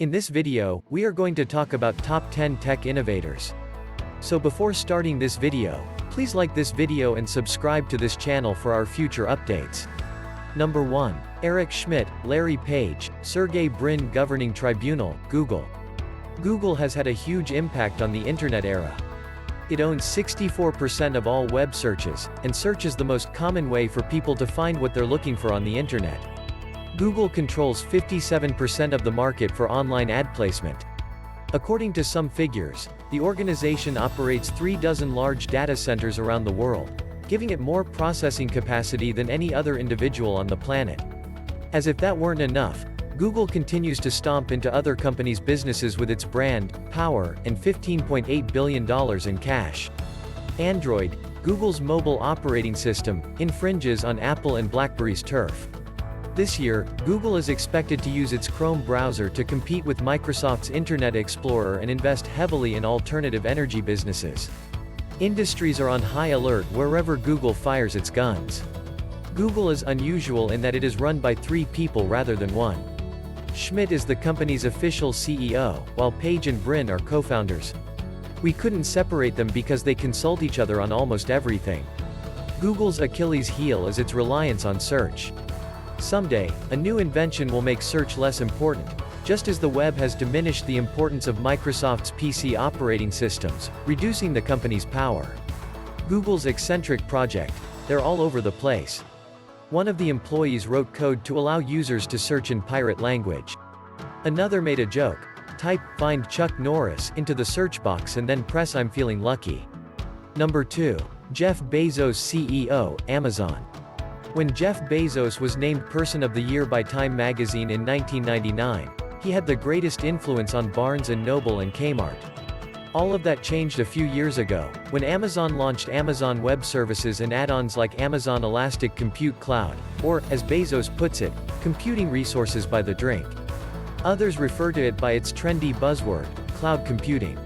In this video, we are going to talk about top 10 tech innovators. So before starting this video, please like this video and subscribe to this channel for our future updates. Number 1. Eric Schmidt, Larry Page, Sergey Brin. Governing Tribunal, Google. Google has had a huge impact on the internet era. It owns 64% of all web searches, and search is the most common way for people to find what they're looking for on the internet. Google controls 57% of the market for online ad placement. According to some figures, the organization operates 36 large data centers around the world, giving it more processing capacity than any other individual on the planet. As if that weren't enough, Google continues to stomp into other companies' businesses with its brand, power, and $15.8 billion in cash. Android, Google's mobile operating system, infringes on Apple and BlackBerry's turf. This year, Google is expected to use its Chrome browser to compete with Microsoft's Internet Explorer and invest heavily in alternative energy businesses. Industries are on high alert wherever Google fires its guns. Google is unusual in that it is run by 3 people rather than 1. Schmidt is the company's official CEO, while Page and Brin are co-founders. We couldn't separate them because they consult each other on almost everything. Google's Achilles heel is its reliance on search. Someday, a new invention will make search less important, just as the web has diminished the importance of Microsoft's PC operating systems, reducing the company's power. Google's eccentric project, they're all over the place. One of the employees wrote code to allow users to search in pirate language. Another made a joke: type, "Find Chuck Norris" into the search box and then press "I'm feeling lucky." Number 2. Jeff Bezos, CEO, Amazon. When Jeff Bezos was named Person of the Year by Time magazine in 1999, he had the greatest influence on Barnes & Noble and Kmart. All of that changed a few years ago, when Amazon launched Amazon Web Services and add-ons like Amazon Elastic Compute Cloud, or, as Bezos puts it, computing resources by the drink. Others refer to it by its trendy buzzword, cloud computing.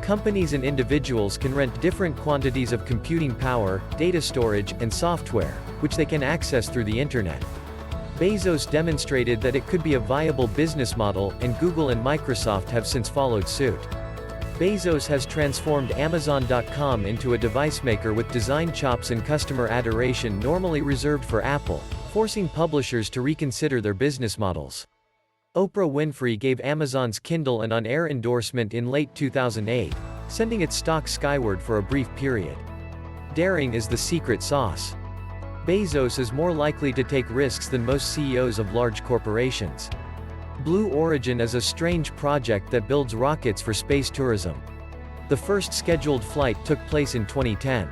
Companies and individuals can rent different quantities of computing power, data storage, and software, which they can access through the internet. Bezos demonstrated that it could be a viable business model, and Google and Microsoft have since followed suit. Bezos has transformed Amazon.com into a device maker with design chops and customer adoration normally reserved for Apple, forcing publishers to reconsider their business models. Oprah Winfrey gave Amazon's Kindle an on-air endorsement in late 2008, sending its stock skyward for a brief period. Daring is the secret sauce. Bezos is more likely to take risks than most CEOs of large corporations. Blue Origin is a strange project that builds rockets for space tourism. The first scheduled flight took place in 2010.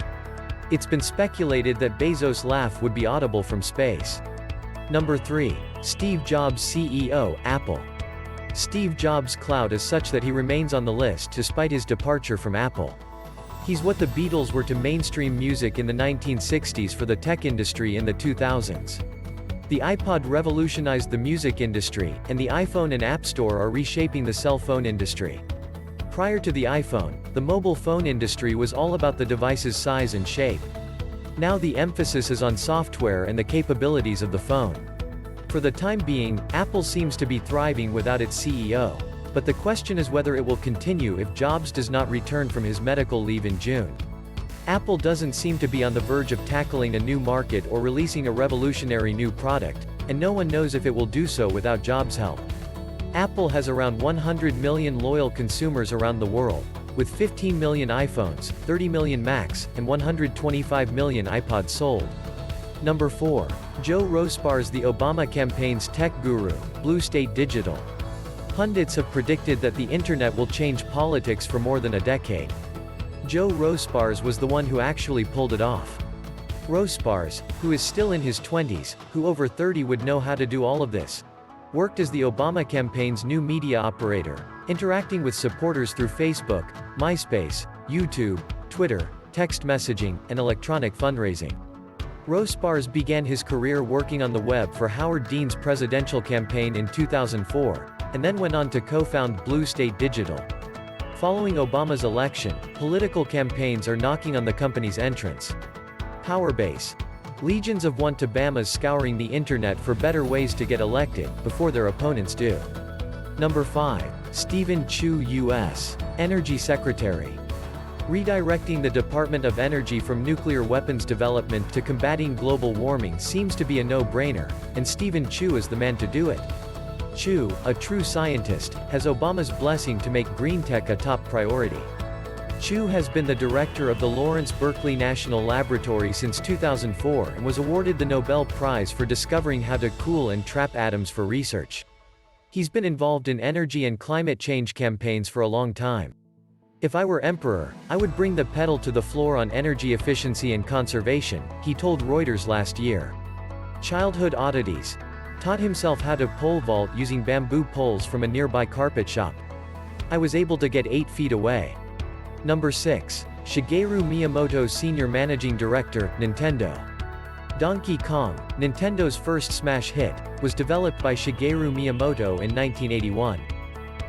It's been speculated that Bezos' laugh would be audible from space. Number 3. Steve Jobs, CEO, Apple. Steve Jobs' clout is such that he remains on the list despite his departure from Apple. He's what the Beatles were to mainstream music in the 1960s for the tech industry in the 2000s. The iPod revolutionized the music industry, and the iPhone and App Store are reshaping the cell phone industry. Prior to the iPhone, the mobile phone industry was all about the device's size and shape. Now the emphasis is on software and the capabilities of the phone. For the time being, Apple seems to be thriving without its CEO, but the question is whether it will continue if Jobs does not return from his medical leave in June. Apple doesn't seem to be on the verge of tackling a new market or releasing a revolutionary new product, and no one knows if it will do so without Jobs' help. Apple has around 100 million loyal consumers around the world, with 15 million iPhones, 30 million Macs, and 125 million iPods sold. Number 4. Joe Rospas, the Obama campaign's tech guru, Blue State Digital. Pundits have predicted that the internet will change politics for more than a decade. Joe Rospas was the one who actually pulled it off. Rospas, who is still in his 20s, who over 30 would know how to do all of this, worked as the Obama campaign's new media operator, interacting with supporters through Facebook, MySpace, YouTube, Twitter, text messaging, and electronic fundraising. Rospas began his career working on the web for Howard Dean's presidential campaign in 2004, and then went on to co-found Blue State Digital. Following Obama's election, political campaigns are knocking on the company's entrance. Powerbase. Legions of want-to-Bamas scouring the internet for better ways to get elected, before their opponents do. Number 5. Stephen Chu, U.S. Energy Secretary. Redirecting the Department of Energy from nuclear weapons development to combating global warming seems to be a no-brainer, and Stephen Chu is the man to do it. Chu, a true scientist, has Obama's blessing to make green tech a top priority. Chu has been the director of the Lawrence Berkeley National Laboratory since 2004 and was awarded the Nobel Prize for discovering how to cool and trap atoms for research. He's been involved in energy and climate change campaigns for a long time. "If I were emperor, I would bring the pedal to the floor on energy efficiency and conservation," he told Reuters last year. Childhood oddities. Taught himself how to pole vault using bamboo poles from a nearby carpet shop. "I was able to get 8 feet away." Number 6. Shigeru Miyamoto, Senior Managing Director, Nintendo. Donkey Kong, Nintendo's first smash hit, was developed by Shigeru Miyamoto in 1981.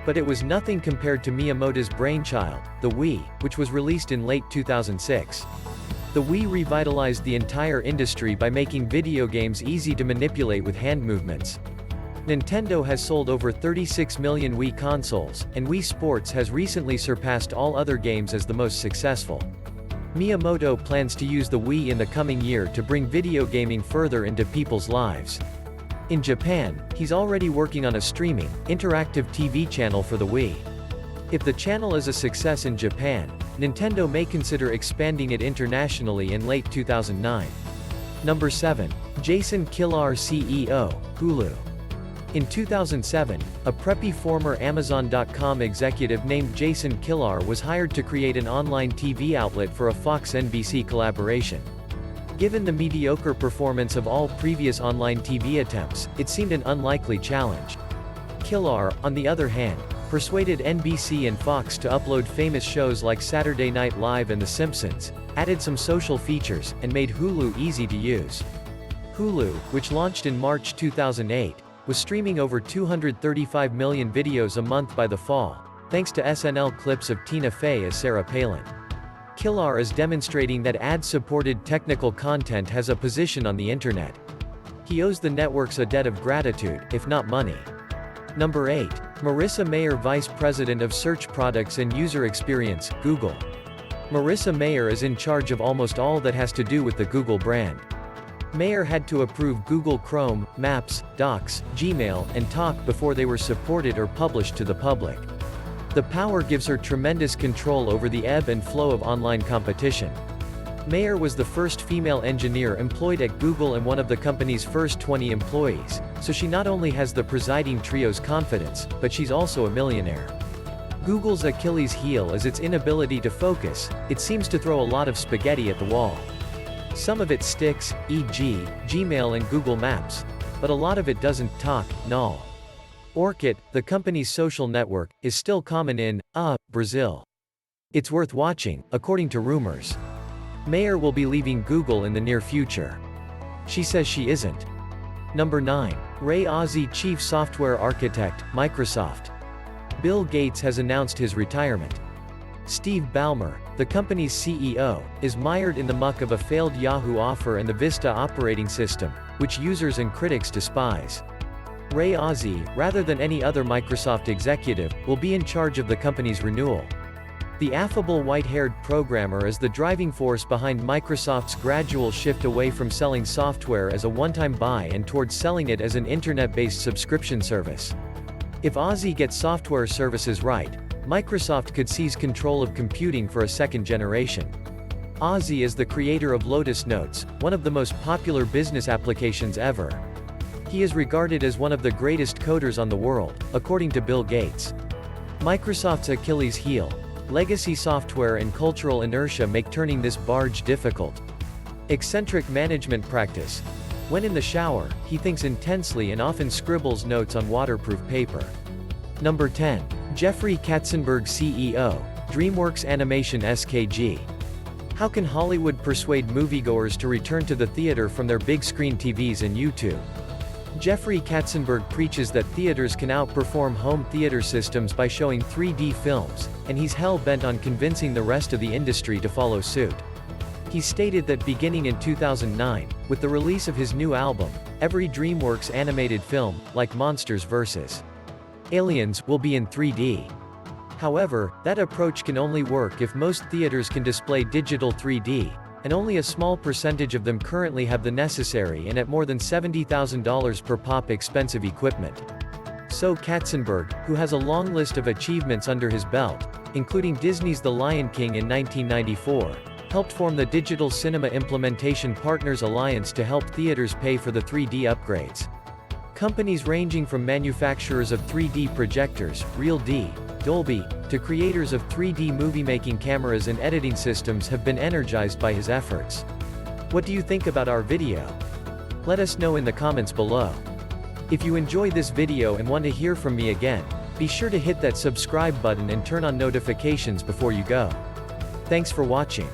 But it was nothing compared to Miyamoto's brainchild, the Wii, which was released in late 2006. The Wii revitalized the entire industry by making video games easy to manipulate with hand movements. Nintendo has sold over 36 million Wii consoles, and Wii Sports has recently surpassed all other games as the most successful. Miyamoto plans to use the Wii in the coming year to bring video gaming further into people's lives. In Japan, he's already working on a streaming, interactive TV channel for the Wii. If the channel is a success in Japan, Nintendo may consider expanding it internationally in late 2009. Number 7. Jason Kilar, CEO, Hulu. In 2007, a preppy former Amazon.com executive named Jason Kilar was hired to create an online TV outlet for a Fox-NBC collaboration. Given the mediocre performance of all previous online TV attempts, it seemed an unlikely challenge. Kilar, on the other hand, persuaded NBC and Fox to upload famous shows like Saturday Night Live and The Simpsons, added some social features, and made Hulu easy to use. Hulu, which launched in March 2008, was streaming over 235 million videos a month by the fall, thanks to SNL clips of Tina Fey as Sarah Palin. Kilar is demonstrating that ad-supported technical content has a position on the internet. He owes the networks a debt of gratitude, if not money. Number 8. Marissa Mayer, Vice President of Search Products and User Experience, Google. Marissa Mayer is in charge of almost all that has to do with the Google brand. Mayer had to approve Google Chrome, Maps, Docs, Gmail, and Talk before they were supported or published to the public. The power gives her tremendous control over the ebb and flow of online competition. Mayer was the first female engineer employed at Google and one of the company's first 20 employees, so she not only has the presiding trio's confidence, but she's also a millionaire. Google's Achilles heel is its inability to focus. It seems to throw a lot of spaghetti at the wall. Some of it sticks, e.g., Gmail and Google Maps. But a lot of it doesn't. Talk, null. Orkut, the company's social network, is still common in, Brazil. It's worth watching, according to rumors. Mayer will be leaving Google in the near future. She says she isn't. Number 9. Ray Ozzie, Chief Software Architect, Microsoft. Bill Gates has announced his retirement. Steve Ballmer, the company's CEO, is mired in the muck of a failed Yahoo offer and the Vista operating system, which users and critics despise. Ray Ozzie, rather than any other Microsoft executive, will be in charge of the company's renewal. The affable white-haired programmer is the driving force behind Microsoft's gradual shift away from selling software as a one-time buy and towards selling it as an internet-based subscription service. If Ozzie gets software services right, Microsoft could seize control of computing for a second generation. Ozzie is the creator of Lotus Notes, one of the most popular business applications ever. He is regarded as one of the greatest coders on the world, according to Bill Gates. Microsoft's Achilles heel, legacy software and cultural inertia make turning this barge difficult. Eccentric management practice. When in the shower, he thinks intensely and often scribbles notes on waterproof paper. Number 10. Jeffrey Katzenberg, CEO, DreamWorks Animation SKG. How can Hollywood persuade moviegoers to return to the theater from their big-screen TVs and YouTube? Jeffrey Katzenberg preaches that theaters can outperform home theater systems by showing 3D films, and he's hell-bent on convincing the rest of the industry to follow suit. He stated that beginning in 2009, with the release of his new album, every DreamWorks animated film, like Monsters vs. Aliens will be in 3D. However, that approach can only work if most theaters can display digital 3D, and only a small percentage of them currently have the necessary and at more than $70,000 per pop expensive equipment. So Katzenberg, who has a long list of achievements under his belt, including Disney's The Lion King in 1994, helped form the Digital Cinema Implementation Partners Alliance to help theaters pay for the 3D upgrades. Companies ranging from manufacturers of 3D projectors, Real D, Dolby, to creators of 3D movie-making cameras and editing systems have been energized by his efforts. What do you think about our video? Let us know in the comments below. If you enjoyed this video and want to hear from me again, be sure to hit that subscribe button and turn on notifications before you go. Thanks for watching.